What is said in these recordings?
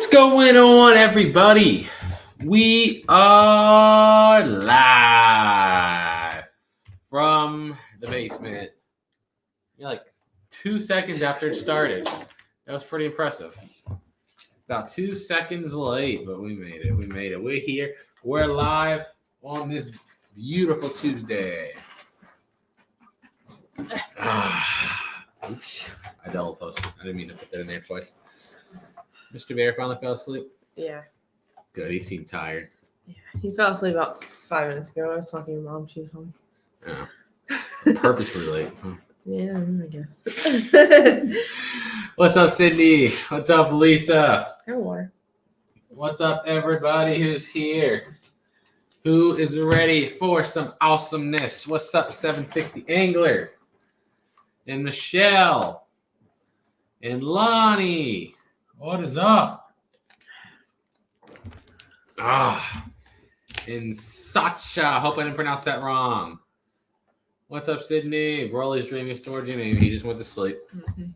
What's going on, everybody? We are live from the basement. You're like 2 seconds after it started. That was pretty impressive. About 2 seconds late, but we made it. We're here. We're live on this beautiful Tuesday. Oops. I double posted. I didn't mean to put that in there twice. Mr. Bear finally fell asleep? Yeah. Good. He seemed tired. Yeah. He fell asleep about 5 minutes ago. I was talking to your mom. She was home. Oh. Purposely late. Huh? Yeah, I guess. What's up, Sydney? What's up, Lisa? Have water. What's up, everybody who's here? Who is ready for some awesomeness? What's up, 760 Angler? And Michelle? And Lonnie? What is up? And Sacha. Hope I didn't pronounce that wrong. What's up, Sydney? Broly's dreaming storage. Maybe he just went to sleep. Mm-hmm.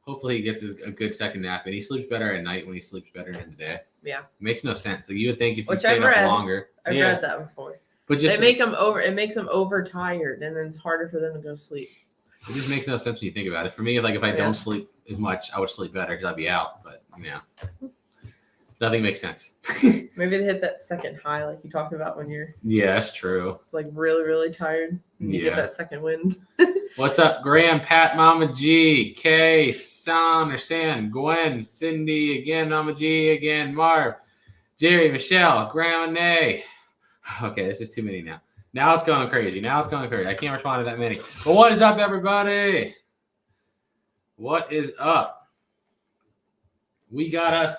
Hopefully he gets a good second nap, and he sleeps better at night when he sleeps better in the day. Yeah. Makes no sense. Like you would think if you Which stayed up longer. I've read that before. But just It makes them overtired, and then it's harder for them to go to sleep. It just makes no sense when you think about it. For me, if I don't sleep as much, I would sleep better because I'd be out. But nothing makes sense. Maybe they hit that second high, like you talked about when you're that's true. like really, really tired. And you get that second wind. What's up, Graham, Pat, Mama G, Kay, Son or San, Gwen, Cindy again, Mama G again, Marv, Jerry, Michelle, Grandma Nay. Okay, this is too many now. Now it's going crazy. I can't respond to that many. But what is up, everybody? What is up? We got us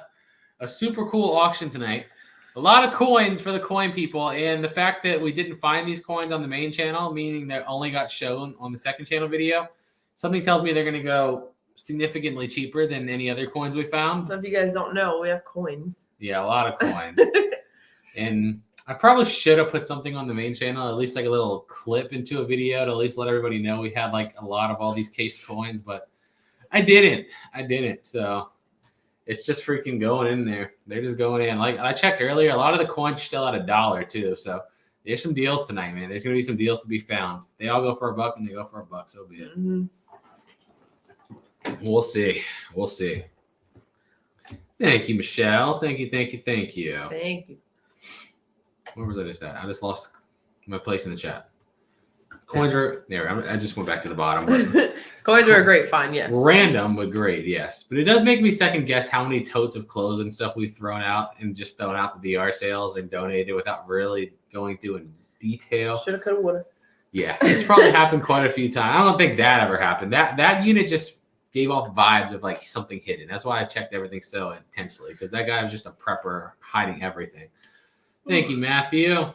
a super cool auction tonight. A lot of coins for the coin people. And the fact that we didn't find these coins on the main channel, meaning they only got shown on the second channel video, something tells me they're going to go significantly cheaper than any other coins we found. So if you guys don't know, we have coins. Yeah, a lot of coins. And I probably should have put something on the main channel, at least like a little clip into a video to at least let everybody know we had like a lot of all these case coins, but I didn't. So it's just freaking going in there. They're just going in. Like I checked earlier, a lot of the coins still at $1 too. So there's some deals tonight, man. There's going to be some deals to be found. They all go for $1 and they go for $1. So be it. Mm-hmm. We'll see. Thank you, Michelle. Thank you. Thank you. Where was I just at? I just lost my place in the chat. Coins were there. I just went back to the bottom. Coins were a great find, yes. Random, but great, yes. But it does make me second guess how many totes of clothes and stuff we've thrown out and just thrown out the DR sales and donated without really going through in detail. Shoulda, coulda, woulda. Yeah, it's probably happened quite a few times. I don't think that ever happened. That unit just gave off vibes of like something hidden. That's why I checked everything so intensely, because that guy was just a prepper hiding everything. Thank you, Matthew.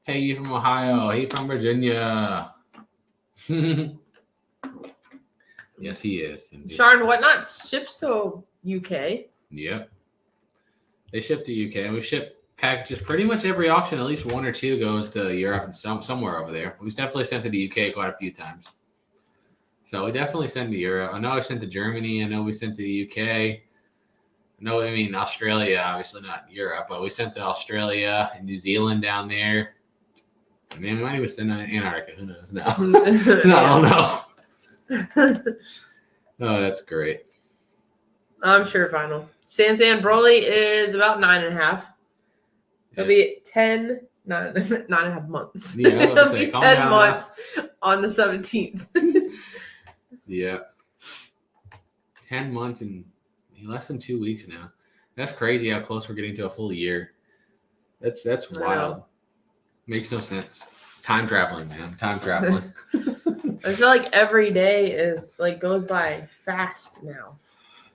Hey, you from Ohio. He from Virginia. Yes, he is. Sharn Whatnot ships to UK. Yep. They ship to UK, and we ship packages pretty much every auction. At least one or two goes to Europe and somewhere over there. We've definitely sent to the UK quite a few times. So we definitely send to Europe. I know I've sent to Germany. I know we sent to the UK. No, I mean Australia, obviously not Europe, but we sent to Australia and New Zealand down there. I mean, we might even send to Antarctica. Who knows? No. I don't know. Oh, that's great. I'm sure final. Sansan Broly is about 9.5. It'll be 9.5 months. Yeah, it'll be 10 months on the 17th. Yeah. 10 months and less than 2 weeks now. That's crazy how close we're getting to a full year. That's wild. Makes no sense. Time traveling, man. Time traveling. I feel like every day is like goes by fast now.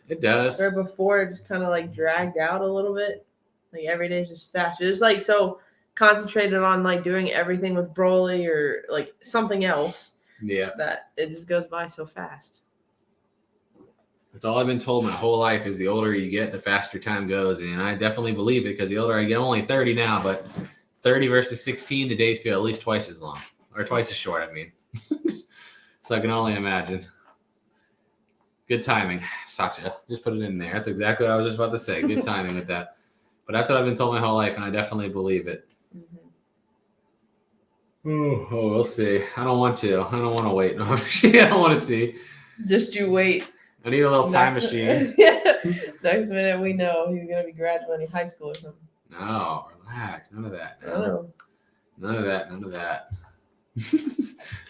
It does. Where before it just kind of like dragged out a little bit. Like every day is just fast. It's like so concentrated on like doing everything with Broly or like something else. Yeah. That it just goes by so fast. That's all I've been told my whole life is the older you get, the faster time goes. And I definitely believe it because the older I get, I'm only 30 now, but 30 versus 16, the days feel at least twice as long. Or twice as short, I mean. So I can only imagine. Good timing, Sacha. Just put it in there. That's exactly what I was just about to say. Good timing with that. But that's what I've been told my whole life, and I definitely believe it. Oh, we'll see. I don't want to. I don't want to wait. No, I don't want to see. Just you wait. I need a little time machine. Next minute, we know he's gonna be graduating high school or something. No, relax. None of that. No. I know. None of that. None of that.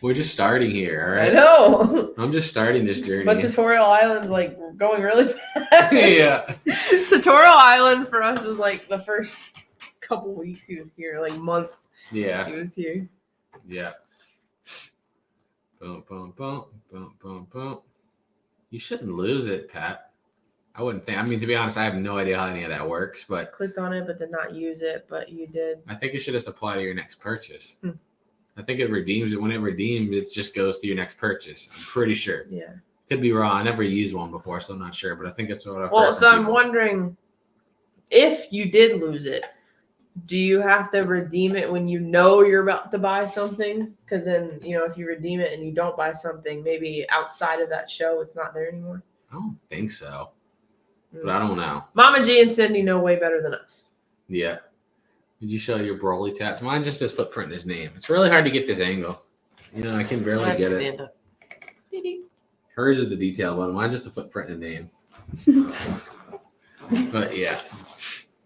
We're just starting here, all right? I know. I'm just starting this journey. But Tutorial Island's like going really fast. Yeah. Tutorial Island for us was like the first couple weeks he was here, like month. Yeah. He was here. Yeah. Boom, boom, boom, boom, boom, boom. You shouldn't lose it, Pat. I wouldn't think. I mean, to be honest, I have no idea how any of that works, but Clicked on it, but did not use it, but you did. I think it should just apply to your next purchase. I think it redeems it. When it redeems, it just goes to your next purchase. I'm pretty sure. Yeah. Could be wrong. I never used one before, so I'm not sure, but I think that's what I've Well, heard so from I'm people. wondering if you did lose it, do you have to redeem it when you know you're about to buy something? Because then, if you redeem it and you don't buy something, maybe outside of that show, it's not there anymore. I don't think so, but I don't know. Mama G and Cindy know way better than us. Yeah. Did you show your Broly tats? Mine just has footprint in his name. It's really hard to get this angle. I can barely get it. Stand up. Hers is the detail, but mine's just a footprint in the name. But yeah.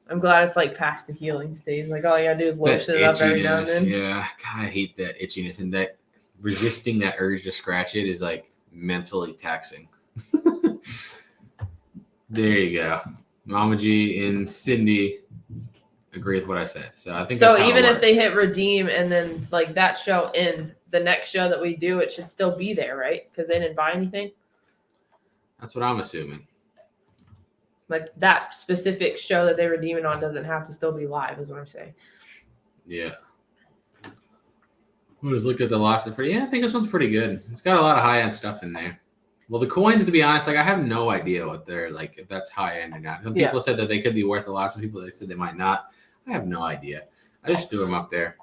I'm glad it's like past the healing stage. Like all you gotta do is lotion it up every now and then. Yeah, God, I hate that itchiness, and that resisting that urge to scratch it is like mentally taxing. There you go. Mama G and Cindy agree with what I said. So I think so. That's how Even it if they works. hit redeem and then like that show ends, the next show that we do, it should still be there, right? Because they didn't buy anything. That's what I'm assuming. Like that specific show that they redeem it on doesn't have to still be live, is what I'm saying. Yeah. We'll just look at the loss. Yeah, I think this one's pretty good. It's got a lot of high-end stuff in there. Well, the coins, to be honest, like I have no idea what they're like, if that's high-end or not. Some people said that they could be worth a lot. Some people said they might not. I have no idea. I just threw them up there.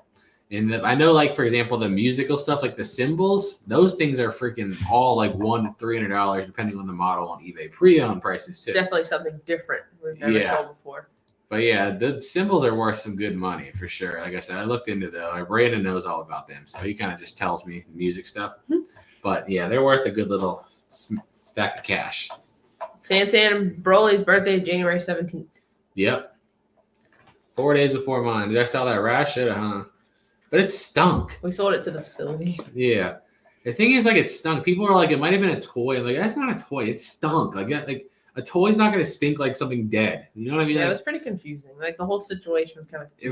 And I know, like, for example, the musical stuff, like the cymbals, those things are freaking all like $100 to $300, depending on the model on eBay. Pre-owned prices, too. Definitely something different we've never sold before. But yeah, the cymbals are worth some good money for sure. Like I said, I looked into them. Like Brandon knows all about them, so he kind of just tells me the music stuff. But yeah, they're worth a good little stack of cash. Santan Broly's birthday is January 17th. Yep. 4 days before mine. Did I sell that rash? Should have, huh? But it stunk. We sold it to the facility. Yeah. The thing is, like, it stunk. People are like, it might have been a toy. I'm like, that's not a toy. It stunk. Like a toy's not going to stink like something dead. You know what I mean? Yeah, like, it was pretty confusing. Like the whole situation was kind of. It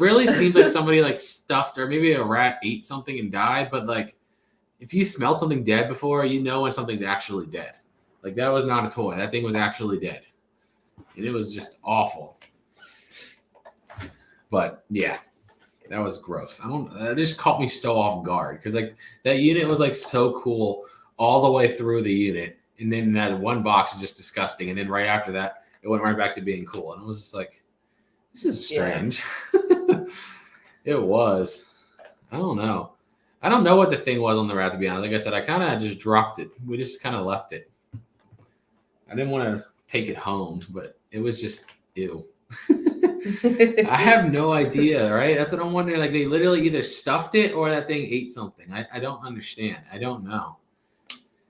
really seems like somebody like stuffed, or maybe a rat ate something and died. But like, if you smelled something dead before, you know when something's actually dead. Like that was not a toy. That thing was actually dead, and it was just awful. But yeah, that was gross. That just caught me so off guard because like that unit was like so cool all the way through the unit, and then that one box is just disgusting, and then right after that, it went right back to being cool, and it was just like, this is strange. Yeah. It was. I don't know. I don't know what the thing was on the rat, to be honest. Like I said, I kind of just dropped it. We just kind of left it. I didn't want to take it home, but it was just ew. I have no idea, right? That's what I'm wondering. Like they literally either stuffed it or that thing ate something. I don't understand. I don't know.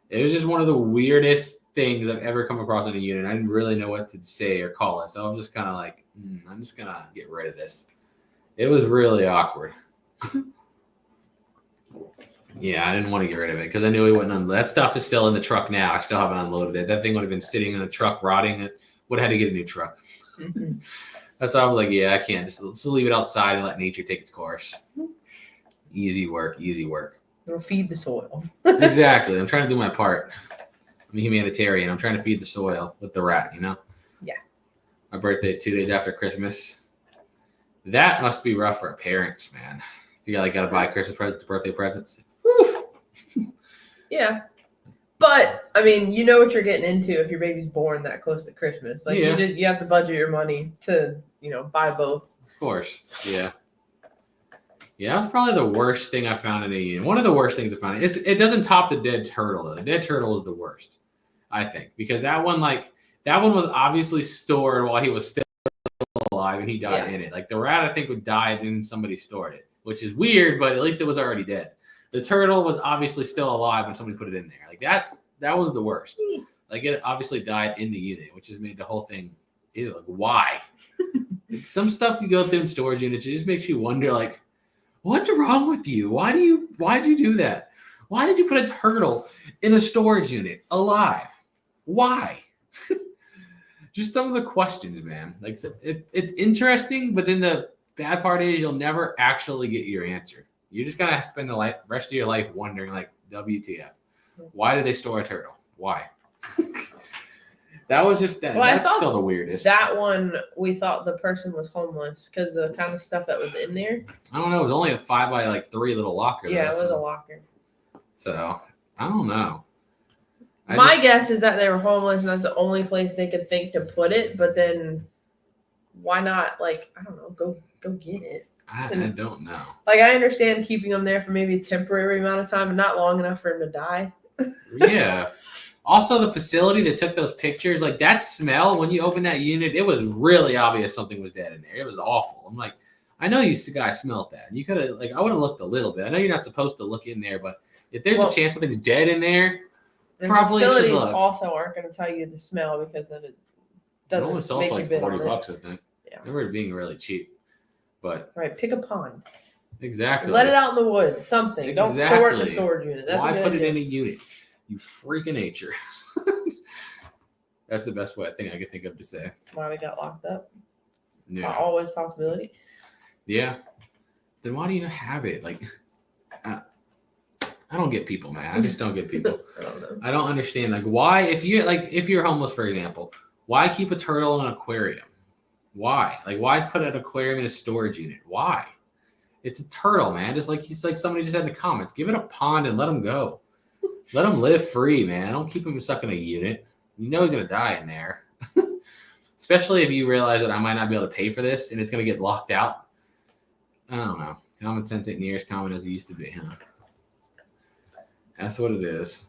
It was just one of the weirdest things I've ever come across in a unit. I didn't really know what to say or call it. So I was just kind of like, I'm just going to get rid of this. It was really awkward. Yeah, I didn't want to get rid of it because I knew we wouldn't unload. That stuff is still in the truck now. I still haven't unloaded it. That thing would have been sitting in the truck, rotting. It would have had to get a new truck. That's why I was like, yeah, I can't. Just leave it outside and let nature take its course. Easy work, easy work. It'll feed the soil. Exactly. I'm trying to do my part. I'm a humanitarian. I'm trying to feed the soil with the rat, you know? Yeah. My birthday is 2 days after Christmas. That must be rough for parents, man. You got to buy Christmas presents, birthday presents. Whew. Yeah. But, I mean, you know what you're getting into if your baby's born that close to Christmas. Like, yeah. you have to budget your money to, buy both. Of course. Yeah. Yeah, that was probably the worst thing I found in a unit. One of the worst things I found. It doesn't top the dead turtle, though. The dead turtle is the worst. I think, because that one was obviously stored while he was still alive and he died in it. Like the rat, I think, would die and somebody stored it, which is weird, but at least it was already dead. The turtle was obviously still alive when somebody put it in there. Like that was the worst. Like it obviously died in the unit, which has made the whole thing. Ew, like why? Like, some stuff you go through in storage units, it just makes you wonder, like, what's wrong with you? Why'd you do that? Why did you put a turtle in a storage unit alive? Why? Just some of the questions, man. Like it's interesting, but then the bad part is you'll never actually get your answer. You're just gonna spend the rest of your life wondering, like, WTF? Why did they store a turtle? Why? That was just that. Well, that's still the weirdest. That one, we thought the person was homeless because the kind of stuff that was in there. I don't know. It was only a 5x3 little locker. Yeah, it was a locker. So I don't know. My guess is that they were homeless and that's the only place they could think to put it. But then, why not? Like, I don't know. Go get it. I don't know. Like, I understand keeping them there for maybe a temporary amount of time, but not long enough for him to die. Yeah. Also, the facility that took those pictures, like that smell when you open that unit, it was really obvious something was dead in there. It was awful. I'm like, I know you guys smelled that. You could have, like, I would have looked a little bit. I know you're not supposed to look in there, but if there's a chance something's dead in there, probably facilities should look. Also aren't going to tell you the smell because then it doesn't. It only sells for like $40, I think. Yeah, they were being really cheap, but right. Pick a pond. Exactly. Let it out in the woods. Something. Exactly. Don't store it in a storage unit. That's why put it in a unit? You freak of nature. That's the best way I think I could think of to say. Why they got locked up? Yeah. Always a possibility. Yeah. Then why do you have it? Like, I don't get people, man. I just don't get people. I don't know. I don't understand. Like, why, if you're homeless, for example, why keep a turtle in an aquarium? Why? Like, why put an aquarium in a storage unit? Why? It's a turtle, man. Just like somebody just had in the comments. Give it a pond and let him go. Let him live free, man. Don't keep him stuck in a unit. You know he's gonna die in there. Especially if you realize that I might not be able to pay for this and it's gonna get locked out. I don't know. Common sense ain't near as common as it used to be, huh? That's what it is.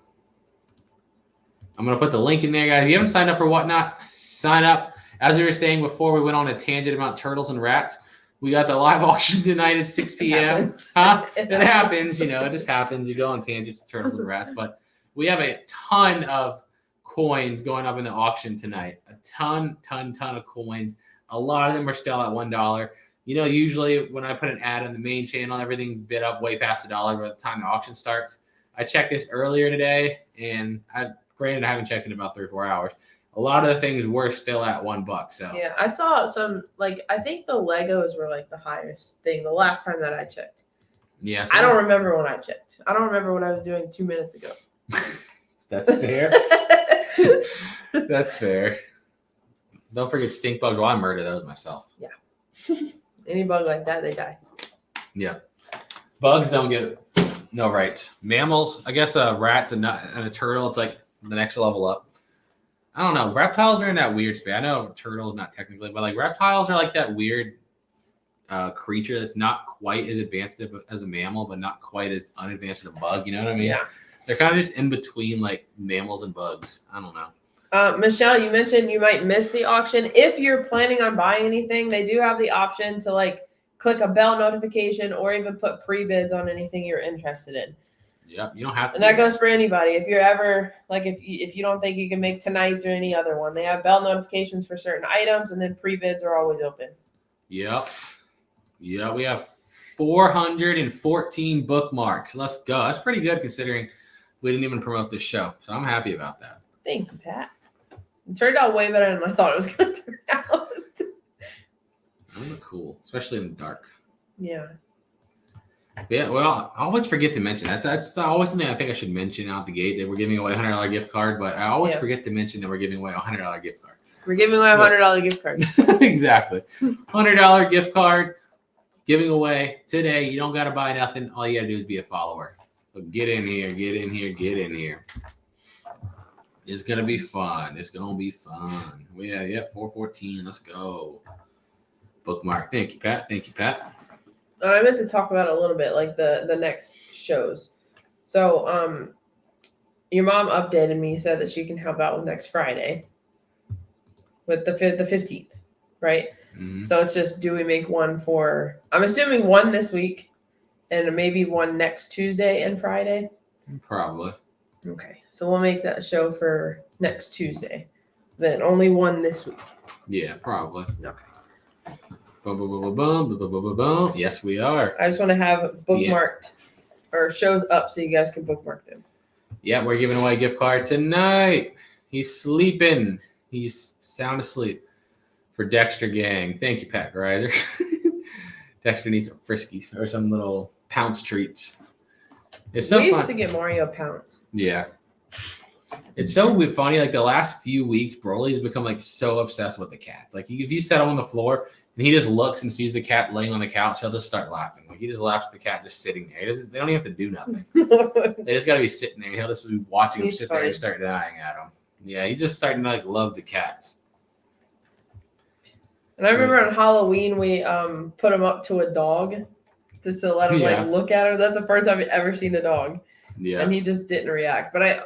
I'm gonna put the link in there, guys. If you haven't signed up for Whatnot, sign up. As we were saying before, we went on a tangent about turtles and rats. We got the live auction tonight at 6 p.m. Huh? It happens, it just happens. You go on tangents to turtles and rats. But we have a ton of coins going up in the auction tonight. A ton of coins. A lot of them are still at $1. Usually when I put an ad on the main channel, everything's bid up way past $1 by the time the auction starts. I checked this earlier today, and granted, I haven't checked in about 3 or 4 hours. A lot of the things were still at $1. So yeah, I saw some, I think the Legos were the highest thing the last time that I checked. Yeah, I don't remember when I checked. I don't remember what I was doing 2 minutes ago. That's fair. That's fair. Don't forget stink bugs. Well, I murder those myself. Yeah. Any bug like that, they die. Yeah. Bugs don't get no rights. Mammals, I guess rats and a turtle, it's like the next level up. I don't know. Reptiles are in that weird space. I know turtles, not technically, but reptiles are like that weird creature that's not quite as advanced as a mammal, but not quite as unadvanced as a bug. You know what I mean? Yeah. They're kind of just in between mammals and bugs. I don't know. Michelle, you mentioned you might miss the auction. If you're planning on buying anything, they do have the option to click a bell notification or even put pre-bids on anything you're interested in. Yep, you don't have to. And that goes for anybody. If you're ever if you don't think you can make tonight's or any other one, they have bell notifications for certain items, and then pre-bids are always open. Yep. Yeah, we have 414 bookmarks. Let's go. That's pretty good considering we didn't even promote this show. So I'm happy about that. Thank you, Pat. It turned out way better than I thought it was going to turn out. Those look cool, especially in the dark. Yeah. Yeah, well, I always forget to mention that's always something I think I should mention out the gate, that we're giving away a $100 gift card, but I always forget to mention that we're giving away a $100 gift card. We're giving away a $100 gift card. Exactly. $100 gift card giving away today. You don't got to buy nothing. All you got to do is be a follower. So get in here. It's going to be fun. Yeah, 414. Let's go. Bookmark. Thank you, Pat. And I meant to talk about it a little bit, the next shows. So, your mom updated me, said that she can help out with next Friday with the 15th, right? Mm-hmm. So it's just, do we make one for, I'm assuming one this week and maybe one next Tuesday and Friday? Probably. Okay, so we'll make that show for next Tuesday. Then only one this week. Yeah, probably. Okay. Boom, boom, boom, boom, boom, boom, boom, boom, boom. Yes, we are. I just want to have bookmarked or shows up so you guys can bookmark them. Yeah, we're giving away a gift card tonight. He's sleeping. He's sound asleep. For Dexter Gang. Thank you, Pat Greiser. Dexter needs some Friskies or some little Pounce treats. It's so we used fun. to get Mario Pounce. Yeah. It's so funny. Like the last few weeks, Broly's become like so obsessed with the cat. Like if you set him on the floor and he just looks and sees the cat laying on the couch, he'll just start laughing. Like he just laughs at the cat just sitting there. They don't even have to do nothing. They just got to be sitting there. And he'll just be watching him sit there and start dying at him. Yeah, he's just starting to like love the cats. And I remember on Halloween we put him up to a dog just to let him like look at him. That's the first time I've ever seen a dog. Yeah. And he just didn't react. But it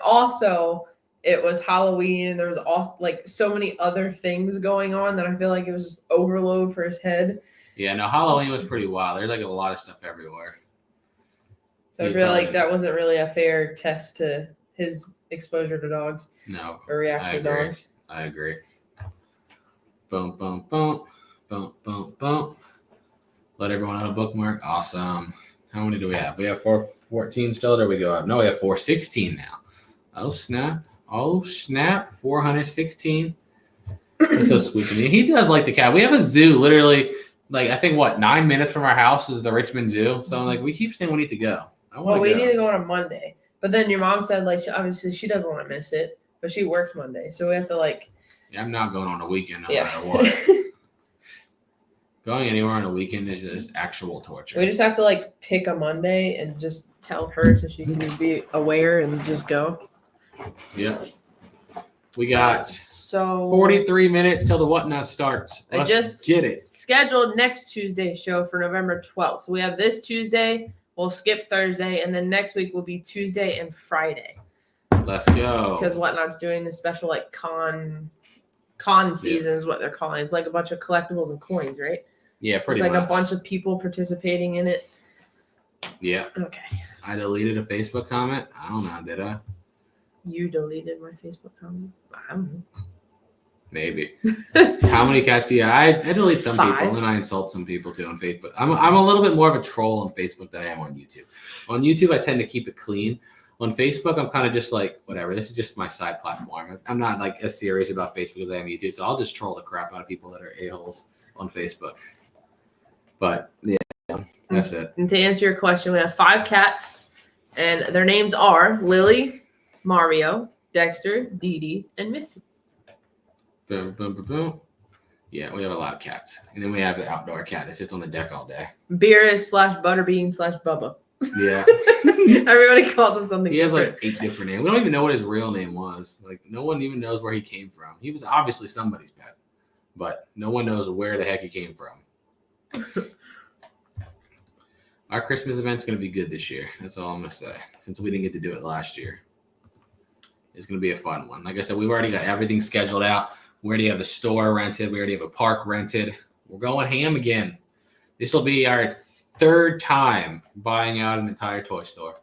was Halloween and there was also like so many other things going on that I feel like it was just overload for his head. Yeah, no, Halloween was pretty wild. There's like a lot of stuff everywhere. So I feel like that wasn't really a fair test to his exposure to dogs. No. Or reaction to dogs. I agree. Boom, boom, boom. Boom, boom, boom. Let everyone have a bookmark. Awesome. How many do we have? We have 414 still. There we go up. No, we have 416 now. Oh, snap. Oh, snap. 416. That's so sweet to me. He does like the cat. We have a zoo literally, like, I think, 9 minutes from our house is the Richmond Zoo. So I'm like, we keep saying we need to go. We need to go on a Monday. But then your mom said, like, obviously she doesn't want to miss it, but she works Monday. So we have to, like. Yeah, I'm not going on a weekend no matter what. Going anywhere on a weekend is just actual torture. We just have to, like, pick a Monday and just tell her so she can be aware and just go. Yep. We got so 43 minutes till the whatnot starts. Let's just get it. Scheduled next Tuesday's show for November 12th. So we have this Tuesday. We'll skip Thursday, and then next week will be Tuesday and Friday. Let's go. Because Whatnot's doing this special like con season is what they're calling. It's like a bunch of collectibles and coins, right? Yeah, pretty much. It's like a bunch of people participating in it. Yeah. Okay. I deleted a Facebook comment. I don't know, did I? You deleted my Facebook comment? I don't know. Maybe. How many cats do you? I delete some 5. people and I insult some people too on Facebook. I'm a little bit more of a troll on Facebook than I am on YouTube. On YouTube, I tend to keep it clean. On Facebook, I'm kind of just like, whatever. This is just my side platform. I'm not like as serious about Facebook as I am YouTube. So I'll just troll the crap out of people that are a-holes on Facebook. But yeah, that's it. And to answer your question, we have 5 cats, and their names are Lily, Mario, Dexter, Dee Dee, and Missy. Boom, boom, boom, boom. Yeah, we have a lot of cats. And then we have the outdoor cat that sits on the deck all day. Beerus/Butterbean/Bubba. Yeah. Everybody calls him something He has different. like 8 different names. We don't even know what his real name was. Like, no one even knows where he came from. He was obviously somebody's pet, but no one knows where the heck he came from. Our Christmas event's going to be good this year. That's all I'm going to say. Since we didn't get to do it last year. It's going to be a fun one. Like I said, we've already got everything scheduled out. We already have the store rented. We already have a park rented. We're going ham again. This will be our 3rd time buying out an entire toy store.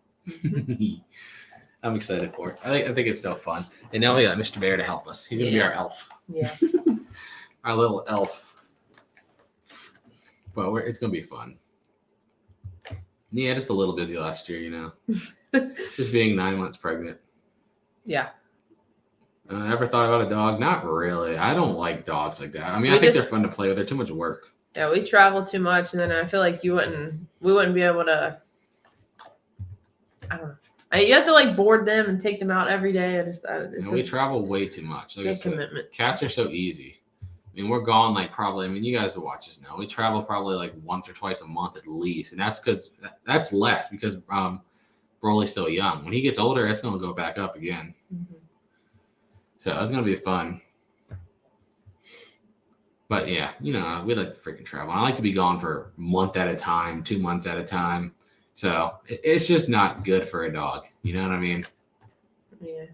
I'm excited for it. I think it's so fun. And now we got Mr. Bear to help us. He's going to be our elf. Yeah. Our little elf. But it's going to be fun. Yeah, just a little busy last year, you know. Just being 9 months pregnant. Yeah. Ever thought about a dog? Not really. I don't like dogs like that. I mean, I think they're fun to play with. They're too much work. Yeah, we travel too much, and then I feel like we wouldn't be able to. I don't know. You have to like board them and take them out every day. We travel way too much. Like I said, commitment. Cats are so easy. I mean, we're gone like probably. I mean, you guys who watch us know we travel probably like once or twice a month at least, and that's less because Broly's still young. When he gets older, it's going to go back up again. Mm-hmm. So it's going to be fun. But yeah, you know, we like to freaking travel. I like to be gone for a month at a time, 2 months at a time. So it's just not good for a dog. You know what I mean? Yeah.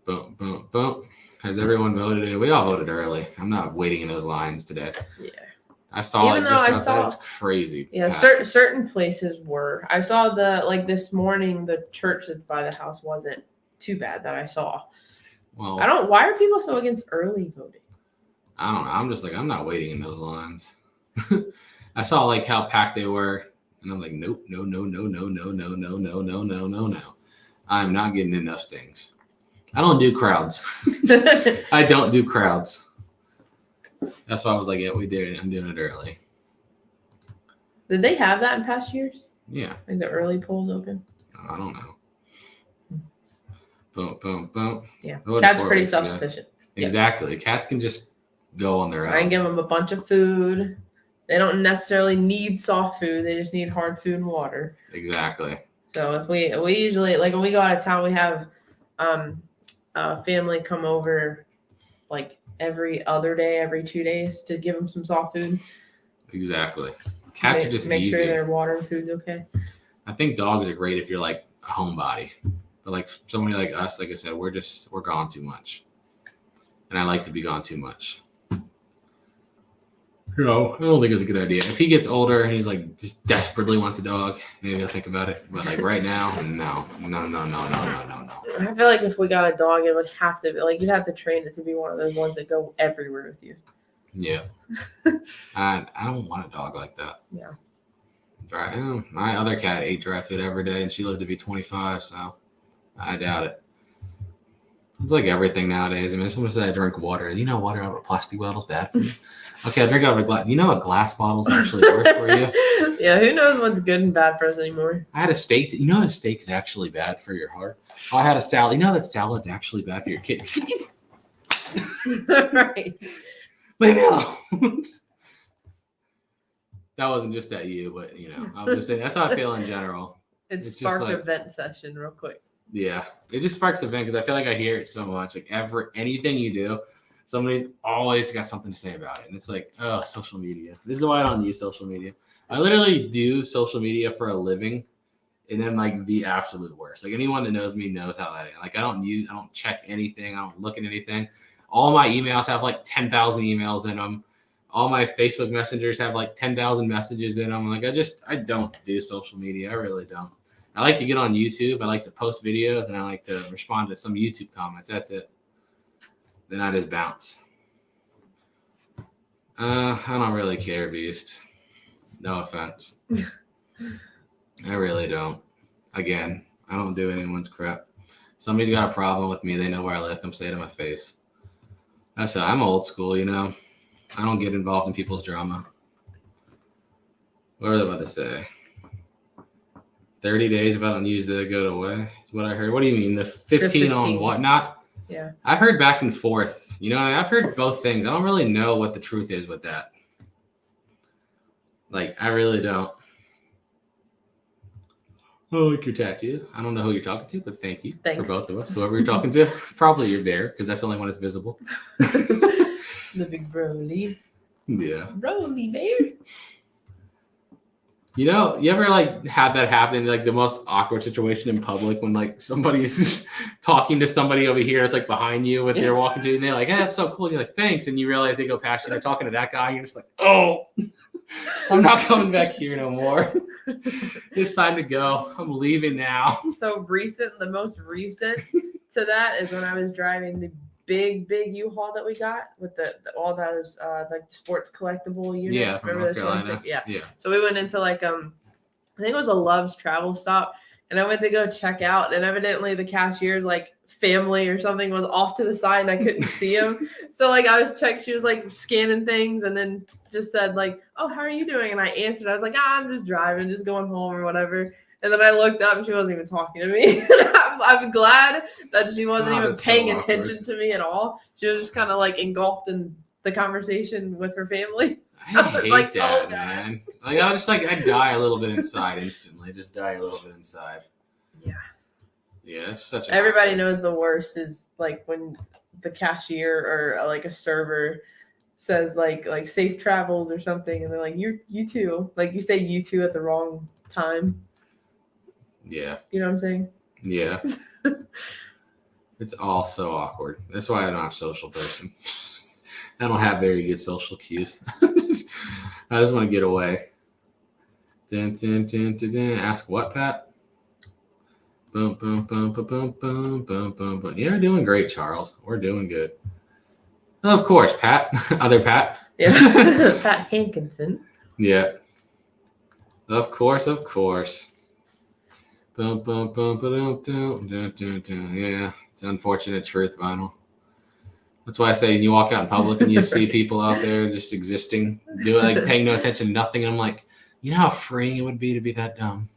Boom, boom, boom. Has everyone voted? We all voted early. I'm not waiting in those lines today. Yeah. I saw Even like though just I outside. saw- It's crazy. Yeah, packed. certain places were. I saw this morning, the church that's by the house wasn't too bad that I saw. Well, Why are people so against early voting? I don't know. I'm just like, I'm not waiting in those lines. I saw like how packed they were, and I'm like, nope, no, no, no, no, no, no, no, no, no, no, no, no. I'm not getting in those things. I don't do crowds. I don't do crowds. That's why I was like, yeah, we did it. I'm doing it early. Did they have that in past years? Yeah. Like the early polls open? I don't know. Boom, boom, boom. Yeah. Voted Cats are 4 pretty weeks ago. self-sufficient. Exactly. Cats can just go on their I can own. give them a bunch of food. They don't necessarily need soft food. They just need hard food and water. Exactly. So if we usually, like when we go out of town, we have a family come over like every other day, every 2 days to give them some soft food. Exactly. Cats are just make easy. sure their water and food's okay. I think dogs are great if you're like a homebody, but like somebody like us, like I said, we're gone too much, and I like to be gone too much. No, I don't think it's a good idea. If he gets older and he's like just desperately wants a dog, maybe I'll think about it. But like right now, no. I feel like if we got a dog, it would have to be like you'd have to train it to be one of those ones that go everywhere with you. Yeah. I don't want a dog like that. Yeah. My other cat ate dry food every day, and she lived to be 25, so I doubt it. It's like everything nowadays. I mean, someone said I drink water. You know, water out of a plastic bottle is bad for you. Okay, I drink out of a glass. You know, a glass bottle is actually worse for you. Yeah, who knows what's good and bad for us anymore? I had a steak. You know, a steak is actually bad for your heart. I had a salad. You know that salad's actually bad for your kidney. Right. Leave me alone. That wasn't just at you, but you know, I was just saying that's how I feel in general. It It's sparked just a like- vent session real quick. Yeah, it just sparks a vent because I feel like I hear it so much. Like anything you do, somebody's always got something to say about it, and it's like, oh, social media. This is why I don't use social media. I literally do social media for a living, and then like the absolute worst. Like anyone that knows me knows how that is. Like I don't check anything. I don't look at anything. All my emails have like 10,000 emails in them. All my Facebook messengers have like 10,000 messages in them. Like I don't do social media. I really don't. I like to get on YouTube. I like to post videos, and I like to respond to some YouTube comments. That's it. Then I just bounce. I don't really care, Beast. No offense. I really don't. Again, I don't do anyone's crap. Somebody's got a problem with me. They know where I live. Come say it to my face. That's it. I'm old school, you know. I don't get involved in people's drama. What are they about to say? 30 days if I don't use the go away is what I heard. What do you mean? The 15 on whatnot? Yeah. I've heard back and forth. You know, I've heard both things. I don't really know what the truth is with that. Like, I really don't. I like your tattoo. I don't know who you're talking to, but thank you Thanks. for both of us. Whoever you're talking to, probably your bear, because that's the only one that's visible. The big Broly. Yeah. Broly bear. You know, you ever like had that happen, like the most awkward situation in public when like somebody's talking to somebody over here that's like behind you when they're walking to, and they're like, "Hey, that's so cool." And you're like, "Thanks," and you realize they go past you, they're talking to that guy, and you're just like, "Oh, I'm not coming back here no more. It's time to go. I'm leaving now." So the most recent to that is when I was driving the big U-Haul that we got with all those like sports collectible units. Yeah, from Remember North the Carolina. Yeah. So we went into like I think it was a Love's travel stop, and I went to go check out, and evidently the cashier's like family or something was off to the side, and I couldn't see him. So like I was checking, she was like scanning things, and then just said like, "Oh, how are you doing?" And I answered, I was like, "I'm just driving, just going home or whatever." And then I looked up, and she wasn't even talking to me. I'm glad that she wasn't even paying attention to me at all. She was just kind of like engulfed in the conversation with her family. I hate like, that, oh, man. Like I die a little bit inside instantly. Just die a little bit inside. Yeah. Yeah, it's such. Everybody knows the worst is like when the cashier or like a server says like safe travels or something, and they're like, you too. Like you say you too at the wrong time. Yeah. You know what I'm saying? Yeah. It's all so awkward. That's why I'm not a social person. I don't have very good social cues. I just want to get away. Dun, dun, dun, dun, dun. Ask what, Pat? Boom, boom, boom, boom, boom, boom, boom, boom, boom. Yeah, we're doing great, Charles. We're doing good. Of course, Pat. Other Pat. Yeah. Pat Hankinson. Yeah. Of course, of course. Boom, boom, boom, boom, boom, dun, dun, dun. Yeah, it's an unfortunate truth, Vinyl. That's why I say when you walk out in public and you see people out there just existing, doing like paying no attention to nothing, and I'm like, you know how freeing it would be to be that dumb.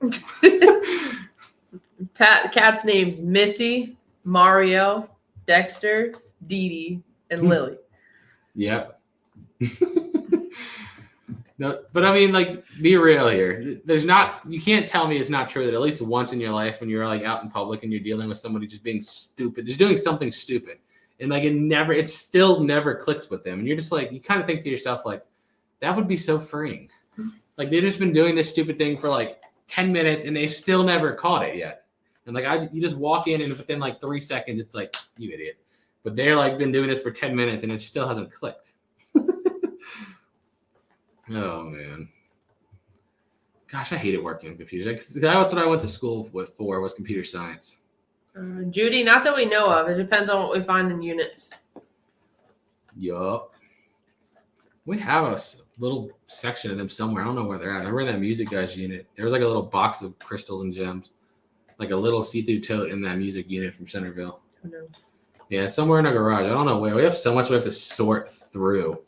Cat's names Missy, Mario, Dexter, Dee Dee, and Lily. Yep. No, but I mean, like, be real here. You can't tell me it's not true that at least once in your life when you're like out in public and you're dealing with somebody just being stupid, just doing something stupid, and like it still never clicks with them, and you're just like, you kind of think to yourself like, that would be so freeing. Like they've just been doing this stupid thing for like 10 minutes and they still never caught it yet. And like you just walk in and within like 3 seconds, it's like, you idiot. But they're like been doing this for 10 minutes and it still hasn't clicked. Oh man. Gosh, I hated working on computers. That's what I went to school for was computer science. Judy, not that we know of. It depends on what we find in units. Yup. We have a little section of them somewhere. I don't know where they're at. They were in that music guys unit. There was like a little box of crystals and gems, like a little see-through tote in that music unit from Centerville. Oh, no. Yeah, somewhere in our garage. I don't know where. We have so much we have to sort through.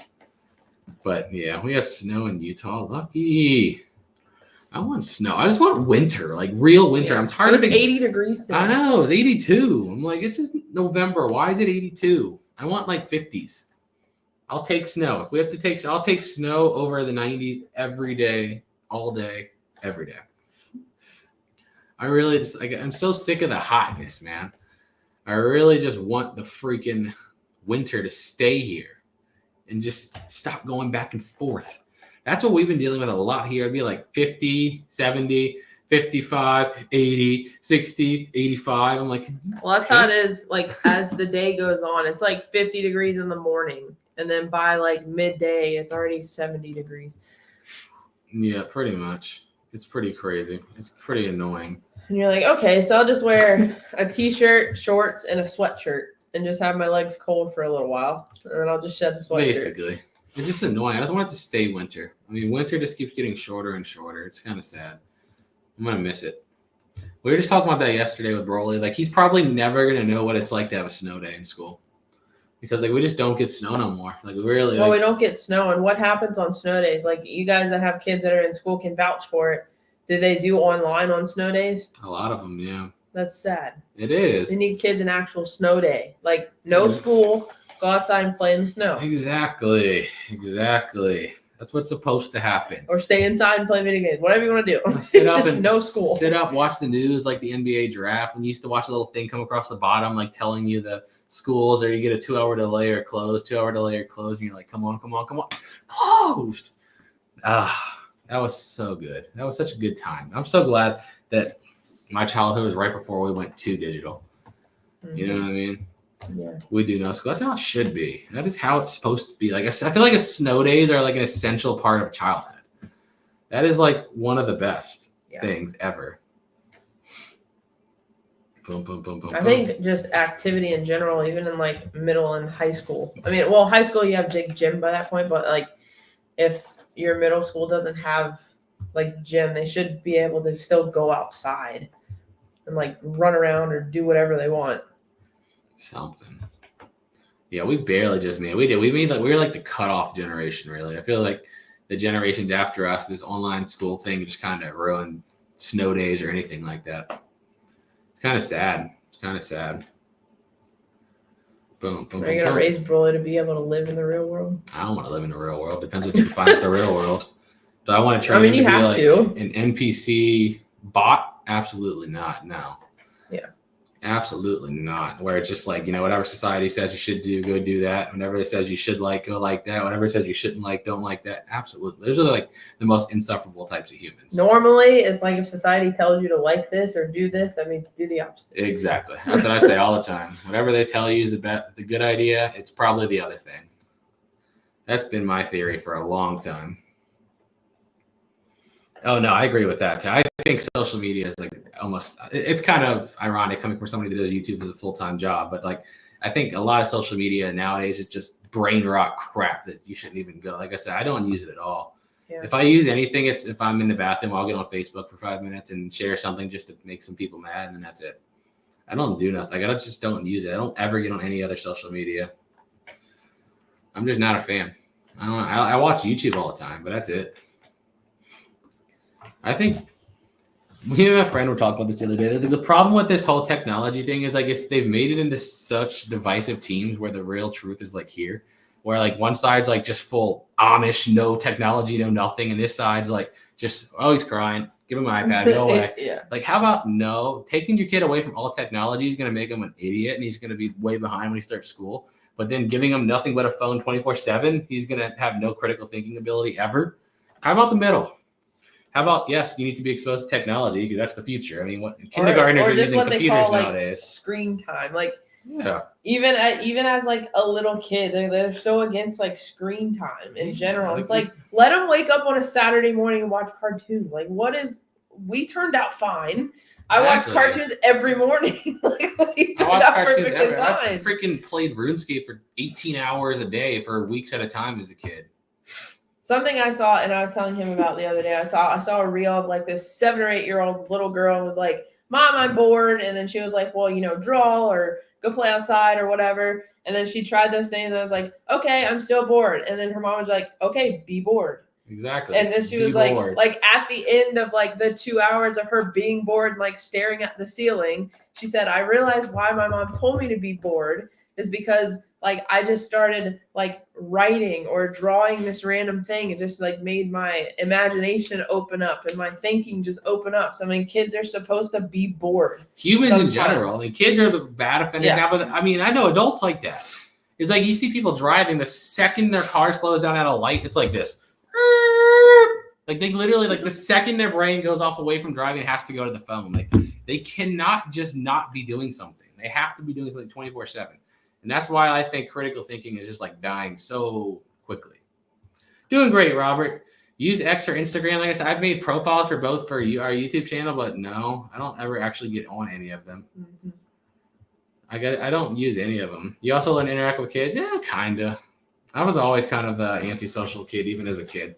But yeah, we have snow in Utah. Lucky. I want snow. I just want winter, like real winter. Yeah. I'm tired of it. 80 degrees today. I know. It was 82. I'm like, this is November. Why is it 82? I want like 50s. I'll take snow. If we have to take, I'll take snow over the 90s every day, all day, every day. I really just, I'm so sick of the hotness, man. I really just want the freaking winter to stay here and just stop going back and forth. That's what we've been dealing with a lot here. It'd be like 50, 70, 55, 80, 60, 85. I'm like, well, that's how it is. Like as the day goes on, it's like 50 degrees in the morning. And then by like midday, it's already 70 degrees. Yeah, pretty much. It's pretty crazy. It's pretty annoying. And you're like, okay, so I'll just wear a t-shirt, shorts, and a sweatshirt and just have my legs cold for a little while. And then I'll just shed the sweatshirt. Basically. It's just annoying. I just want it to stay winter. I mean, winter just keeps getting shorter and shorter. It's kind of sad. I'm going to miss it. We were just talking about that yesterday with Broly. Like, he's probably never going to know what it's like to have a snow day in school. Because, like, we just don't get snow no more. Like, we really... Well, like, we don't get snow. And what happens on snow days? Like, you guys that have kids that are in school can vouch for it. Do they do online on snow days? A lot of them, yeah. That's sad. It is. They need kids an actual snow day. Like, no school, go outside and play in the snow. Exactly. That's what's supposed to happen. Or stay inside and play video games. Whatever you want to do. Sit up just and no school. Sit up, watch the news like the NBA draft. And you used to watch a little thing come across the bottom, like telling you the schools, or you get a 2-hour delay or closed, 2-hour delay or closed, and you're like, come on. Closed. That was so good. That was such a good time. I'm so glad that my childhood was right before we went to digital. Mm-hmm. You know what I mean? Yeah. We do no school. That's how it should be. That is how it's supposed to be. Like, I feel like snow days are like an essential part of childhood. That is like one of the best things ever. Boom, boom, boom, boom. I think just activity in general, even in like middle and high school. I mean, well, high school you have big gym by that point, but like if your middle school doesn't have like gym, they should be able to still go outside and like run around or do whatever they want. Something. Yeah, we barely just made. We were like the cutoff generation, really. I feel like the generations after us, this online school thing just kind of ruined snow days or anything like that. It's kind of sad. Boom, boom, Are you gonna raise Broly to be able to live in the real world? I don't want to live in the real world. Depends what you define as the real world. Do I want to train him you to have be like an NPC bot? Absolutely not. No. Yeah. Absolutely not. Where it's just like, whatever society says you should do, go do that. Whenever it says you should like, go like that. Whatever it says you shouldn't like, don't like that. Absolutely. Those are like the most insufferable types of humans. Normally, it's like if society tells you to like this or do this, that means do the opposite. Exactly. That's what I say all the time. Whatever they tell you is the good idea, it's probably the other thing. That's been my theory for a long time. Oh, no, I agree with that too. I think social media is like it's kind of ironic coming from somebody that does YouTube as a full-time job, but like I think a lot of social media nowadays is just brain rot crap that you shouldn't even go. Like I said, I don't use it at all. Yeah. If I use anything, it's if I'm in the bathroom, I'll get on Facebook for 5 minutes and share something just to make some people mad, and then that's it. I don't do nothing. I just don't use it. I don't ever get on any other social media. I'm just not a fan. I watch YouTube all the time, but that's it. I think me and my friend were talking about this the other day. The problem with this whole technology thing is, I guess they've made it into such divisive teams where the real truth is like here, where like one side's like just full Amish, no technology, no nothing, and this side's like just, oh, he's crying, give him an iPad, go away. Yeah. Like, how about no? Taking your kid away from all technology is going to make him an idiot, and he's going to be way behind when he starts school. But then giving him nothing but a phone 24/7, he's going to have no critical thinking ability ever. How about the middle? How about, yes, you need to be exposed to technology because that's the future. I mean, kindergartners are using computers nowadays. Screen time, like yeah. Even as like a little kid, they're so against like screen time in general. It's like let them wake up on a Saturday morning and watch cartoons. Like we turned out fine. I watch cartoons every morning. I watch cartoons every day. I freaking played RuneScape for 18 hours a day for weeks at a time as a kid. Something I saw, and I was telling him about the other day, I saw a reel of like this 7 or 8 year old little girl and was like, Mom, I'm bored. And then she was like, well, draw or go play outside or whatever. And then she tried those things and I was like, okay, I'm still bored. And then her mom was like, okay, be bored. Exactly. And then she was like at the end of like the 2 hours of her being bored and like staring at the ceiling, she said, I realized why my mom told me to be bored is because like I just started like writing or drawing this random thing and just like made my imagination open up and my thinking just open up. So I mean, kids are supposed to be bored. Humans in general. I mean, kids are the bad offenders now, but I mean, I know adults like that. It's like you see people driving, the second their car slows down at a light, it's like this. Like they literally, like the second their brain goes off away from driving, it has to go to the phone. Like they cannot just not be doing something. They have to be doing something 24/7. And that's why I think critical thinking is just like dying so quickly. Doing great, Robert. Use X or Instagram. Like I said, I've made profiles for both for our YouTube channel, but no, I don't ever actually get on any of them. Mm-hmm. I don't use any of them. You also learn to interact with kids? Yeah, kind of. I was always kind of the antisocial kid, even as a kid.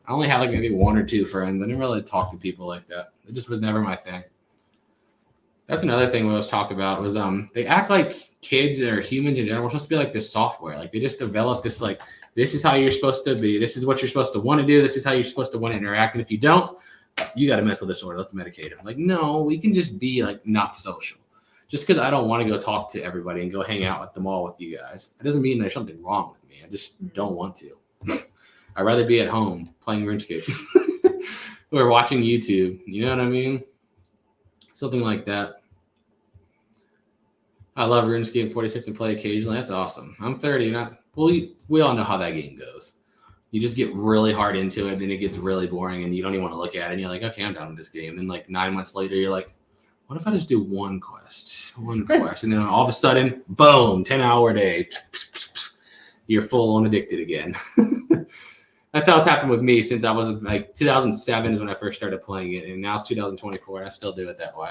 I only had like maybe 1 or 2 friends. I didn't really talk to people like that. It just was never my thing. That's another thing we always talk about was they act like kids or humans in general are supposed to be like this software. Like they just develop this like, this is how you're supposed to be. This is what you're supposed to want to do. This is how you're supposed to want to interact. And if you don't, you got a mental disorder. Let's medicate it. Like, no, we can just be like not social. Just because I don't want to go talk to everybody and go hang out at the mall with you guys, it doesn't mean there's something wrong with me. I just don't want to. I'd rather be at home playing RuneScape or watching YouTube. You know what I mean? Something like that. I love RuneScape 46 and play occasionally. That's awesome. I'm 30. We all know how that game goes. You just get really hard into it, then it gets really boring, and you don't even want to look at it. And you're like, okay, I'm done with this game. And like 9 months later, you're like, what if I just do one quest? And then all of a sudden, boom, 10-hour day. You're full on addicted again. That's how it's happened with me since I was like 2007 is when I first started playing it. And now it's 2024, and I still do it that way.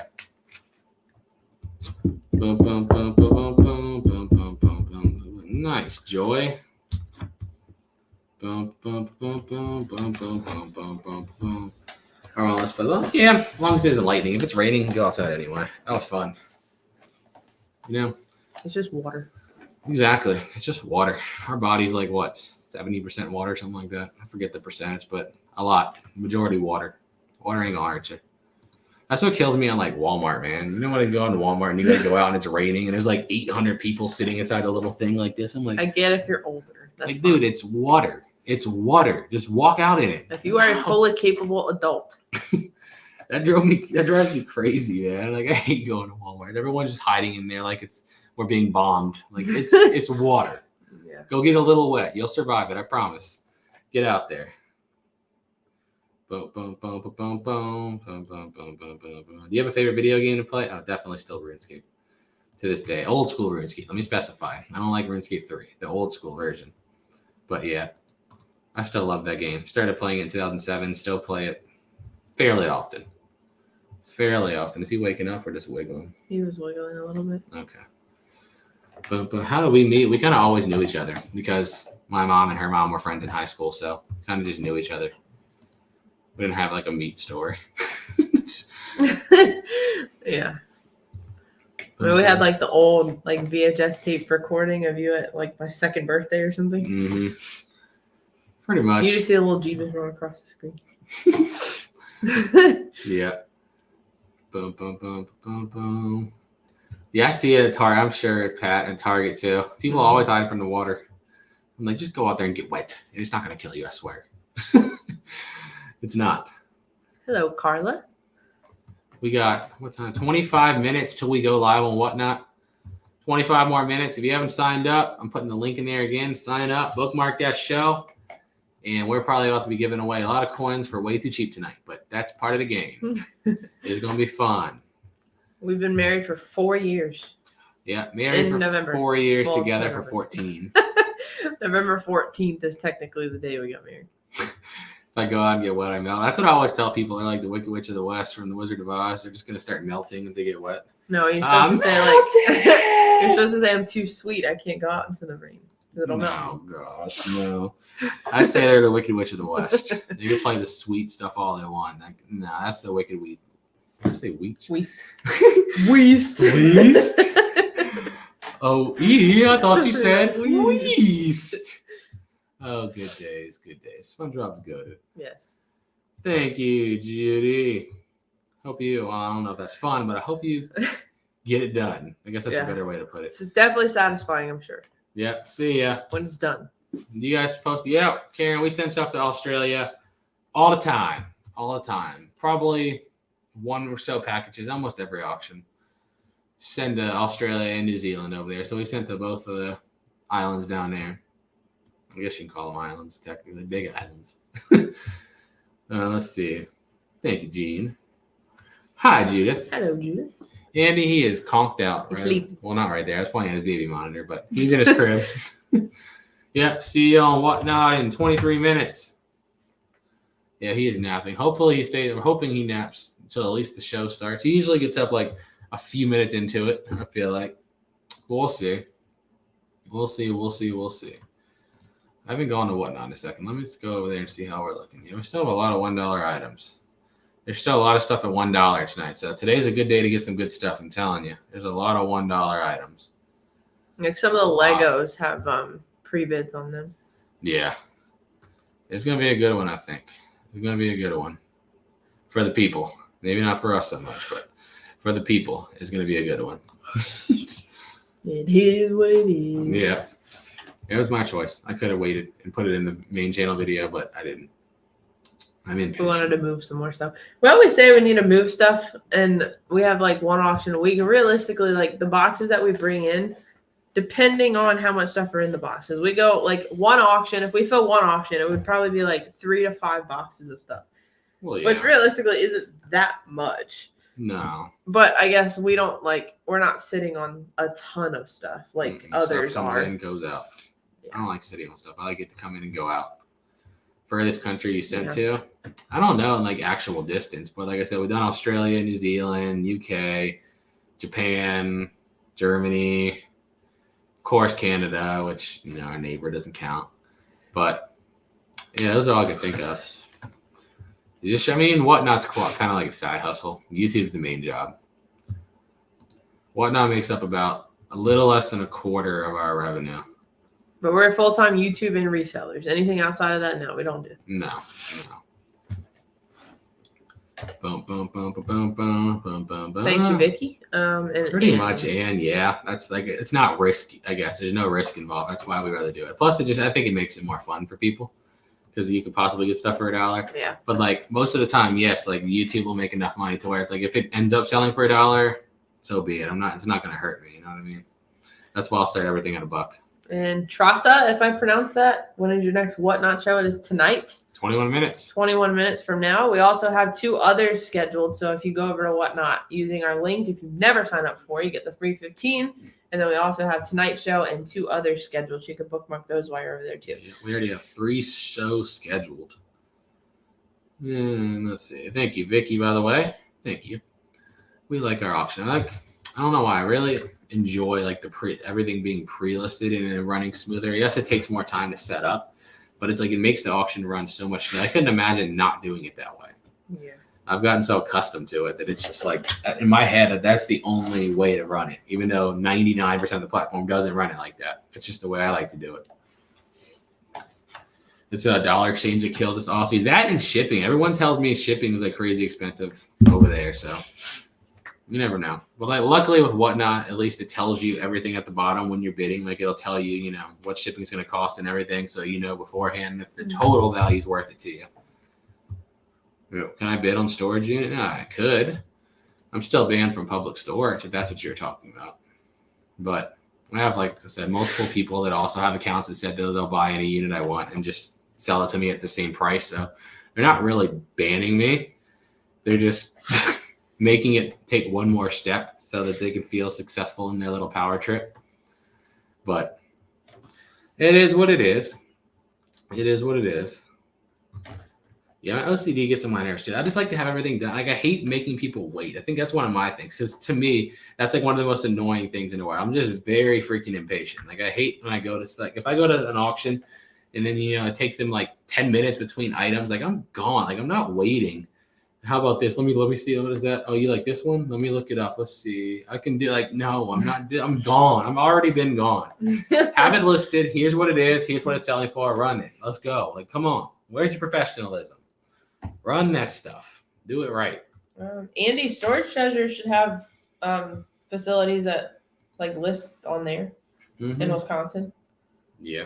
Boom, boom, boom, boom, boom, boom, boom, boom, boom, boom. Nice, Joy. Boom, boom, boom, boom, boom, boom, boom, boom, boom, boom. All right, let's play. Well, yeah, as long as there's lightning. If it's raining, go outside anyway. That was fun. You know? It's just water. Exactly. It's just water. Our body's like, what, 70% water, something like that. I forget the percentage, but a lot. Majority water. Water ain't gonna hurt you. That's what kills me on like Walmart, man. You know when I go on Walmart and you gotta go out and it's raining and there's like 800 people sitting inside a little thing like this. I'm like, I get if you're older. That's like, fine. Dude, it's water. It's water. Just walk out in it. If you are a fully capable adult. That drives me crazy, man. Like I hate going to Walmart. Everyone's just hiding in there like we're being bombed. Like it's water. Yeah. Go get a little wet. You'll survive it. I promise. Get out there. Boom, boom, boom, boom, boom, boom, boom, boom, boom, boom, boom. Do you have a favorite video game to play? Oh, definitely still RuneScape. To this day, old school RuneScape. Let me specify. I don't like RuneScape 3, the old school version. But yeah, I still love that game. Started playing it in 2007. Still play it fairly often. Is he waking up or just wiggling? He was wiggling a little bit. Okay. But how do we meet? We kind of always knew each other because my mom and her mom were friends in high school, so kind of just knew each other. We didn't have like a meet story. Yeah. I mean, we had like the old like VHS tape recording of you at like my second birthday or something. Mm-hmm. Pretty much. You just see a little Jeebus run across the screen. Yeah. Boom, boom, boom, boom, boom. Yeah, I see it at Target. I'm sure at Pat and Target too. People always hide from the water. I'm like, just go out there and get wet. It's not going to kill you, I swear. It's not. Hello, Carla. We got, what time? 25 minutes till we go live on Whatnot. 25 more minutes. If you haven't signed up, I'm putting the link in there again. Sign up, bookmark that show. And we're probably about to be giving away a lot of coins for way too cheap tonight. But that's part of the game. It's going to be fun. We've been married for 4 years. Yeah, married for November. 4 years, Well, together November. for 14. November 14th is technically the day we got married. If I go out and get wet, I melt. That's what I always tell people. They're like the Wicked Witch of the West from the Wizard of Oz. They're just going to start melting if they get wet. No, you're supposed to say like you're supposed to say I'm too sweet. I can't go out into the rain. It'll melt. No, gosh, no. I say they're the Wicked Witch of the West. They can play the sweet stuff all they want. Like, no, that's the Wicked Wheat. Did I say wheat? Weast. Weast. Weast. Oh, I thought you said weast. Oh, good days, good days. SpongeBob's good. Yes. Thank you, Judy. Hope you, well, I don't know if that's fun, but I hope you get it done. I guess that's a better way to put it. It's definitely satisfying, I'm sure. Yep. See ya. When it's done. You guys supposed to, yeah, Karen, we send stuff to Australia all the time. All the time. Probably one or so packages, almost every auction. Send to Australia and New Zealand over there. So we sent to both of the islands down there. I guess you can call them islands, technically. Big islands. Let's see. Thank you, Gene. Hi, Judith. Hello, Judith. Andy, he is conked out. Right? Sleep. Well, not right there. I was pointing at his baby monitor, but he's in his crib. Yep. See you on Whatnot in 23 minutes. Yeah, he is napping. Hopefully he stays. We're hoping he naps until at least the show starts. He usually gets up like a few minutes into it, I feel like. We'll see. We'll see. I haven't gone to Whatnot in a second. Let me just go over there and see how we're looking. Yeah, we still have a lot of $1 items. There's still a lot of stuff at $1 tonight. So today's a good day to get some good stuff. I'm telling you. There's a lot of $1 items. Like some of the Legos have pre-bids on them. Yeah. It's going to be a good one, I think. It's going to be a good one. For the people. Maybe not for us so much, but for the people, it's going to be a good one. It is what it is. Yeah. It was my choice. I could have waited and put it in the main channel video, but I didn't. I'm impatient. We wanted to move some more stuff. We always say we need to move stuff, and we have like one auction a week. And realistically, like the boxes that we bring in, depending on how much stuff are in the boxes, we go like one auction. If we fill one auction, it would probably be like 3 to 5 boxes of stuff, Well, yeah. which realistically isn't that much. No. But I guess we don't like, we're not sitting on a ton of stuff like others stuff comes are. in, goes out. I don't like sitting on stuff. I like it to come in and go out. Furthest country you sent to, I don't know in like actual distance, but like I said, we've done Australia, New Zealand, UK, Japan, Germany, of course Canada, which our neighbor doesn't count. But yeah, those are all I can think of. Whatnot's kind of like a side hustle. YouTube's the main job. Whatnot makes up about a little less than a quarter of our revenue. But we're full-time YouTube and resellers. Anything outside of that, no, we don't do. No. Boom, boom, boom, boom, boom, boom, boom, boom, boom. Thank you, Vicky. And Pretty much, and yeah, that's like it's not risky. I guess there's no risk involved. That's why we rather do it. Plus, I think it makes it more fun for people because you could possibly get stuff for $1. Yeah. But like most of the time, yes, like YouTube will make enough money to where it's like if it ends up selling for $1, so be it. It's not gonna hurt me. You know what I mean? That's why I'll start everything at $1. And Trasa, if I pronounce that, when is your next Whatnot show? It is tonight. 21 minutes. 21 minutes from now. We also have 2 others scheduled. So if you go over to Whatnot using our link, if you've never signed up before, you get the free 15. And then we also have tonight's show and 2 others scheduled. So you can bookmark those while you're over there too. Yeah, we already have 3 shows scheduled. And let's see. Thank you, Vicky, by the way. Thank you. We like our auction. I don't know why. I really enjoy like everything being pre-listed and then running smoother. Yes, it takes more time to set up, but it's like it makes the auction run so much smoother. I couldn't imagine not doing it that way. Yeah. I've gotten so accustomed to it that it's just like in my head that's the only way to run it, even though 99% of the platform doesn't run it like that. It's just the way I like to do it. It's a dollar exchange that kills us all. See, that and shipping. Everyone tells me shipping is like crazy expensive over there, so you never know. But like, luckily with Whatnot, at least it tells you everything at the bottom when you're bidding. Like it'll tell you, what shipping is going to cost and everything, so you know beforehand if the total value is worth it to you. Can I bid on storage unit? No, I could. I'm still banned from public storage if that's what you're talking about. But I have, like I said, multiple people that also have accounts that said they'll buy any unit I want and just sell it to me at the same price. So they're not really banning me. They're just making it take one more step so that they can feel successful in their little power trip. But it is what it is. It is what it is. Yeah, my OCD gets on my nerves too. I just like to have everything done. Like I hate making people wait. I think that's one of my things because to me, that's like one of the most annoying things in the world. I'm just very freaking impatient. Like I hate when I go to like if I go to an auction and then it takes them like 10 minutes between items. Like I'm gone. Like I'm not waiting. How about this? Let me see. What is that? Oh, you like this one? Let me look it up. Let's see. I can do like no. I'm not. I'm gone. I'm already been gone. Have it listed. Here's what it is. Here's what it's selling for. Run it. Let's go. Like come on. Where's your professionalism? Run that stuff. Do it right. Andy, Storage Treasure should have facilities that like list on there in Wisconsin. Yeah.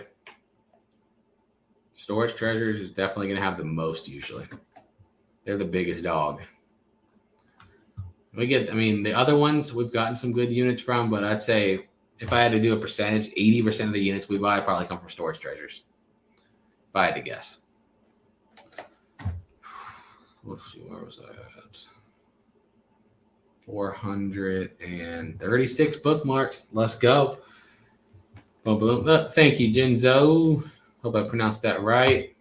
Storage Treasures is definitely going to have the most usually. They're the biggest dog. The other ones we've gotten some good units from, but I'd say if I had to do a percentage, 80% of the units we buy probably come from Storage Treasures. If I had to guess. Let's see, where was I at? 436 bookmarks. Let's go. Boom, boom. Thank you, Jinzo. Hope I pronounced that right.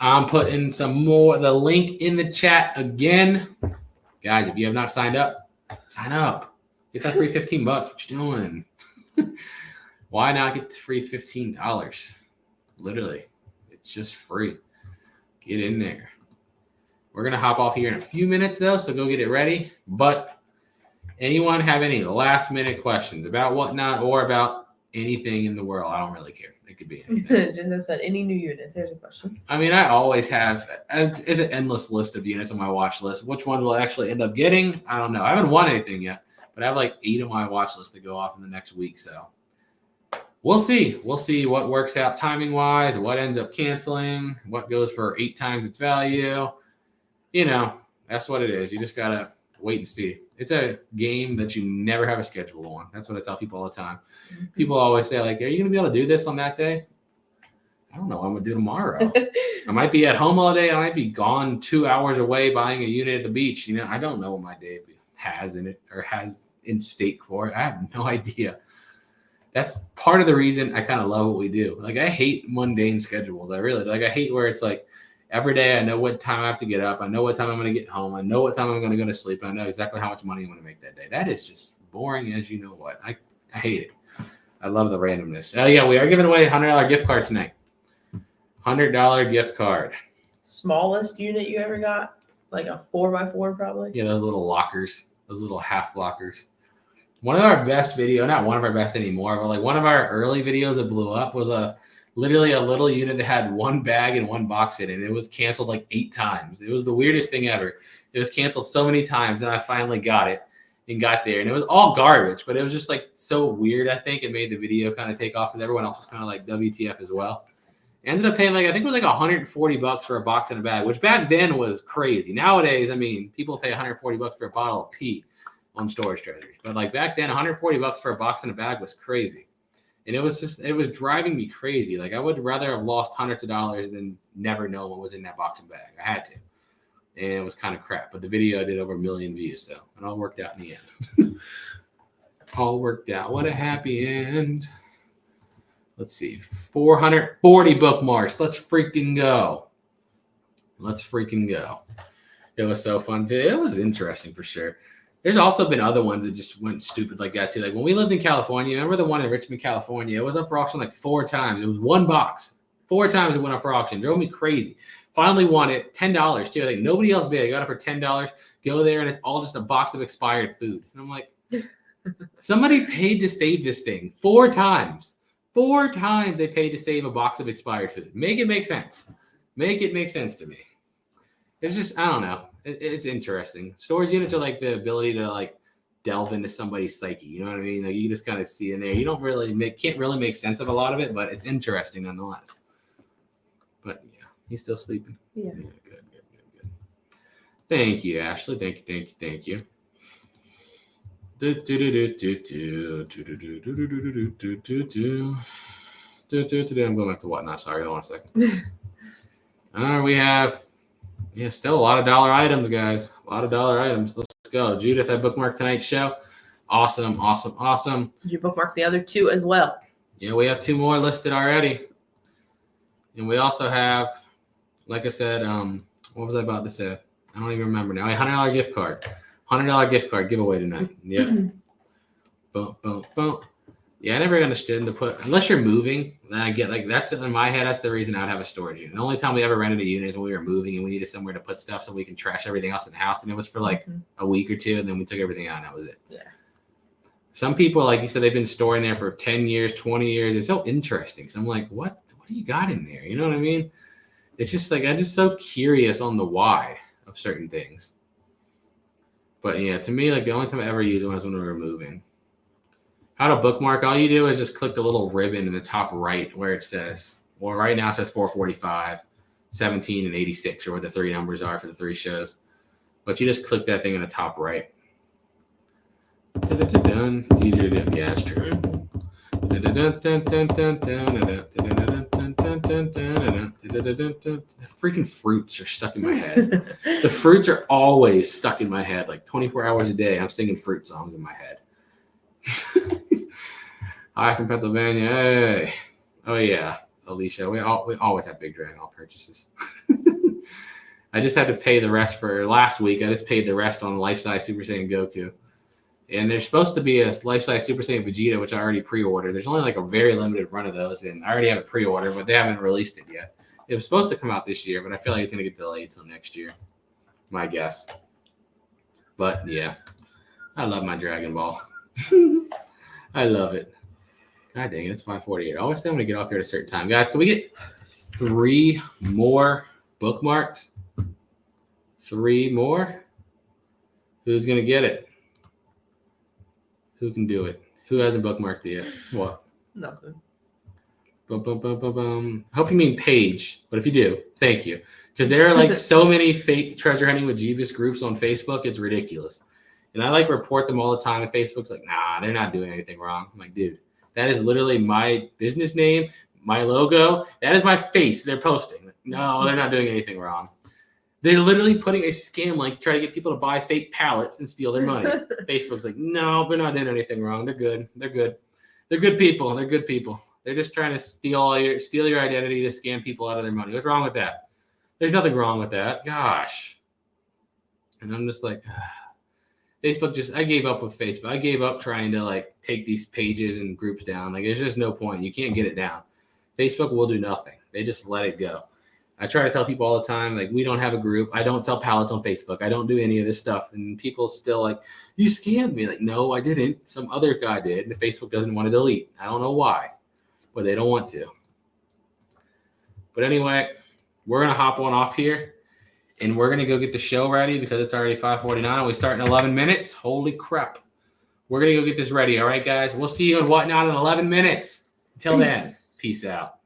I'm putting the link in the chat again. Guys, if you have not signed up, sign up. Get that free $15. What you doing? Why not get the free $15? Literally, it's just free. Get in there. We're going to hop off here in a few minutes, though, so go get it ready. But anyone have any last-minute questions about Whatnot or about anything in the world? I don't really care. It could be anything. Jenna said, any new units? There's a question. I always have it's an endless list of units on my watch list. Which ones will actually end up getting? I don't know. I haven't won anything yet, but I have like 8 on my watch list to go off in the next week, so we'll see. We'll see what works out timing-wise, what ends up canceling, what goes for 8 times its value. That's what it is. You just got to wait and see. It's a game that you never have a schedule on. That's what I tell people all the time. Mm-hmm. People always say, like, are you going to be able to do this on that day? I don't know what I'm going to do tomorrow. I might be at home all day. I might be gone 2 hours away buying a unit at the beach. I don't know what my day has in it or has in stake for it. I have no idea. That's part of the reason I kind of love what we do. Like, I hate mundane schedules. I really like. I hate where it's like every day I know what time I have to get up. I know what time I'm going to get home. I know what time I'm going to go to sleep. And I know exactly how much money I'm going to make that day. That is just boring as you know what. I hate it. I love the randomness. Oh, yeah, we are giving away a $100 gift card tonight. $100 gift card. Smallest unit you ever got? Like a 4x4 probably? Yeah, those little lockers. Those little half lockers. One of our best not one of our best anymore, but like one of our early videos that blew up was literally a little unit that had 1 bag and 1 box in it. It was canceled like 8 times. It was the weirdest thing ever. It was canceled so many times, and I finally got it and got there. And it was all garbage, but it was just like so weird, I think. It made the video kind of take off because everyone else was kind of like WTF as well. Ended up paying I think it was $140 for a box and a bag, which back then was crazy. Nowadays, I mean, people pay $140 for a bottle of pee on storage treasures. But back then, $140 for a box and a bag was crazy. And it was driving me crazy. I would rather have lost hundreds of dollars than never know what was in that box and bag. I had to. And it was kind of crap. But the video did over 1 million views, so it all worked out in the end. All worked out. What a happy end. Let's see. 440 bookmarks. Let's freaking go. Let's freaking go. It was so fun, too. It was interesting for sure. There's also been other ones that just went stupid like that, too. When we lived in California, remember the one in Richmond, California? It was up for auction 4 times. It was one box. 4 times it went up for auction. Drove me crazy. Finally won it. $10, too. Nobody else bid. I got it for $10. Go there, and it's all just a box of expired food. And I'm like, somebody paid to save this thing 4 times. 4 times they paid to save a box of expired food. Make it make sense. Make it make sense to me. It's just, I don't know. It's interesting. Storage units are the ability to delve into somebody's psyche. You know what I mean? You just kind of see in there. You don't really can't really make sense of a lot of it, but it's interesting nonetheless. But yeah, he's still sleeping. Yeah. Good. Thank you, Ashley. Thank you. I'm going back to whatnot. Sorry, hold on a second. We have still a lot of dollar items, guys. A lot of dollar items. Let's go. Judith, I bookmarked tonight's show. Awesome. Did you bookmark the other 2 as well? Yeah, we have 2 more listed already. And we also have, like I said, what was I about to say? I don't even remember now. A $100 gift card. $100 gift card giveaway tonight. Yeah. Boom. Yeah, I never understood to put, unless you're moving, then I get that's in my head, that's the reason I would have a storage unit. The only time we ever rented a unit is when we were moving and we needed somewhere to put stuff so we can trash everything else in the house. And it was for a week or 2, and then we took everything out and that was it. Yeah. Some people, like you said, they've been storing there for 10 years, 20 years. It's so interesting. So I'm like, what do you got in there? You know what I mean? It's just I'm just so curious on the why of certain things. But yeah, to me, the only time I ever used it was when we were moving. How to bookmark, all you do is just click the little ribbon in the top right where it says, well, right now it says 445, 17, and 86, or what the 3 numbers are for the 3 shows. But you just click that thing in the top right. It's easier to do. Yeah, that's true. The freaking fruits are stuck in my head. The fruits are always stuck in my head, 24 hours a day. I'm singing fruit songs in my head. Hi from Pennsylvania. Hey. Oh yeah, Alicia. We always have big Dragon Ball purchases. I just had to pay the rest for last week. I just paid the rest on Life-Size Super Saiyan Goku. And there's supposed to be a Life-Size Super Saiyan Vegeta, which I already pre-ordered. There's only a very limited run of those, and I already have it pre-ordered, but they haven't released it yet. It was supposed to come out this year, but I feel like it's going to get delayed until next year. My guess. But yeah, I love my Dragon Ball. I love it. God dang it, it's 5:48. I always say I'm going to get off here at a certain time. Guys, can we get 3 more bookmarks? 3 more? Who's going to get it? Who can do it? Who hasn't bookmarked it yet? What? Nothing. Hope you mean Paige, but if you do, thank you. Because there are so many fake treasure hunting with Jeebus groups on Facebook, it's ridiculous. And I report them all the time, and Facebook's nah, they're not doing anything wrong. I'm like, dude, that is literally my business name, my logo. That is my face they're posting. No, they're not doing anything wrong. They're literally putting a scam link to try to get people to buy fake pallets and steal their money. Facebook's no, they're not doing anything wrong. They're good. They're good. They're good people. They're good people. They're just trying to steal your identity to scam people out of their money. What's wrong with that? There's nothing wrong with that. Gosh. And I'm just Facebook I gave up with Facebook. I gave up trying to take these pages and groups down. There's just no point. You can't get it down. Facebook will do nothing. They just let it go. I try to tell people all the time, we don't have a group. I don't sell pallets on Facebook. I don't do any of this stuff. And people still you scammed me. No, I didn't. Some other guy did. And Facebook doesn't want to delete. I don't know why, but they don't want to. But anyway, we're going to hop on off here. And we're going to go get the show ready because it's already 5:49 and we start in 11 minutes. Holy crap. We're going to go get this ready. All right, guys. We'll see you in Whatnot in 11 minutes. Until then, peace out.